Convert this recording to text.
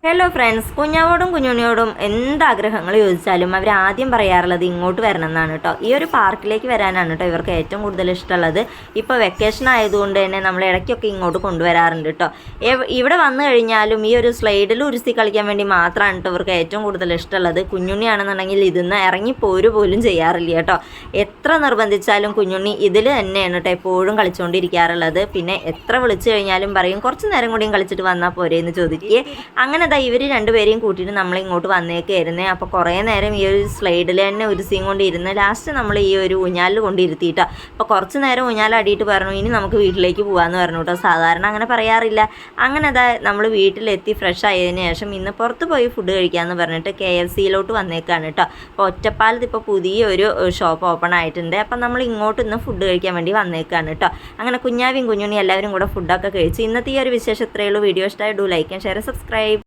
Hello friends, കുഞ്ഞാവോടും കുഞ്ഞുണ്ണിയോടും എന്താഗ്രഹങ്ങൾ ചോദിച്ചാലും അവർ ആദ്യം പറയാറുള്ളത് ഇങ്ങോട്ട് വരണം എന്നാണ് കേട്ടോ. ഈ ഒരു പാർക്കിലേക്ക് വരാനാണ് കേട്ടോ ഇവർക്ക് ഏറ്റവും കൂടുതൽ ഇഷ്ടമുള്ളത്. ഇപ്പോൾ വെക്കേഷൻ ആയതുകൊണ്ട് തന്നെ നമ്മൾ ഇടയ്ക്കൊക്കെ ഇങ്ങോട്ട് കൊണ്ടുവരാറുണ്ട് കേട്ടോ. ഇവിടെ വന്നു കഴിഞ്ഞാലും ഈ ഒരു സ്ലൈഡിൽ ഉരുത്തി കളിക്കാൻ വേണ്ടി മാത്രമാണ് കേട്ടോ ഇവർക്ക് ഏറ്റവും കൂടുതൽ ഇഷ്ടമുള്ളത്. കുഞ്ഞുണ്ണിയാണെന്നുണ്ടെങ്കിൽ ഇതിന്ന് ഇറങ്ങിപ്പോരു പോലും ചെയ്യാറില്ല കേട്ടോ. എത്ര നിർബന്ധിച്ചാലും കുഞ്ഞുണ്ണി ഇതിൽ തന്നെയാണ് കേട്ടോ എപ്പോഴും കളിച്ചുകൊണ്ടിരിക്കാറുള്ളത്. പിന്നെ എത്ര വിളിച്ചു കഴിഞ്ഞാലും പറയും കുറച്ച് നേരം കൂടിയും കളിച്ചിട്ട് വന്നാൽ പോരെ എന്ന് ചോദിക്കുക. അങ്ങനെ ഇവർ രണ്ടുപേരെയും കൂട്ടിയിട്ട് നമ്മൾ ഇങ്ങോട്ട് വന്നേക്കായിരുന്നേ. അപ്പോൾ കുറേ നേരം ഈ ഒരു സ്ലൈഡിൽ തന്നെ ഒരു സീൻ കൊണ്ടിരുന്ന് ലാസ്റ്റ് നമ്മൾ ഈ ഒരു ഊഞ്ഞാലിൽ കൊണ്ടിരുത്തിയിട്ടോ. അപ്പോൾ കുറച്ച് നേരം ഊഞ്ഞാലടിയിട്ട് പറഞ്ഞു ഇനി നമുക്ക് വീട്ടിലേക്ക് പോകാമെന്ന് പറഞ്ഞു കേട്ടോ. സാധാരണ അങ്ങനെ പറയാറില്ല. അങ്ങനെ നമ്മൾ വീട്ടിലെത്തി ഫ്രഷ് ആയതിനു ശേഷം ഇന്ന് പുറത്ത് പോയി ഫുഡ് കഴിക്കാമെന്ന് പറഞ്ഞിട്ട് KFCയിലോട്ട് വന്നേക്കാണ് കേട്ടോ. അപ്പോൾ ഒറ്റപ്പാലത്ത് ഇപ്പോൾ പുതിയൊരു ഷോപ്പ് ഓപ്പൺ ആയിട്ടുണ്ട്. അപ്പം നമ്മൾ ഇങ്ങോട്ട് ഇന്ന് ഫുഡ് കഴിക്കാൻ വേണ്ടി വന്നേക്കാണ് കേട്ടോ. അങ്ങനെ കുഞ്ഞാവിയും കുഞ്ഞുണ്ണി എല്ലാവരും കൂടെ ഫുഡൊക്കെ കഴിച്ച് ഇന്നത്തെ ഈ ഒരു വിശേഷം ഇത്രയേ ഉള്ളൂ. വീഡിയോ ഇഷ്ടമായി ലൈക്ക് ആൻഡ് ഷെയർ സബ്സ്ക്രൈബ്.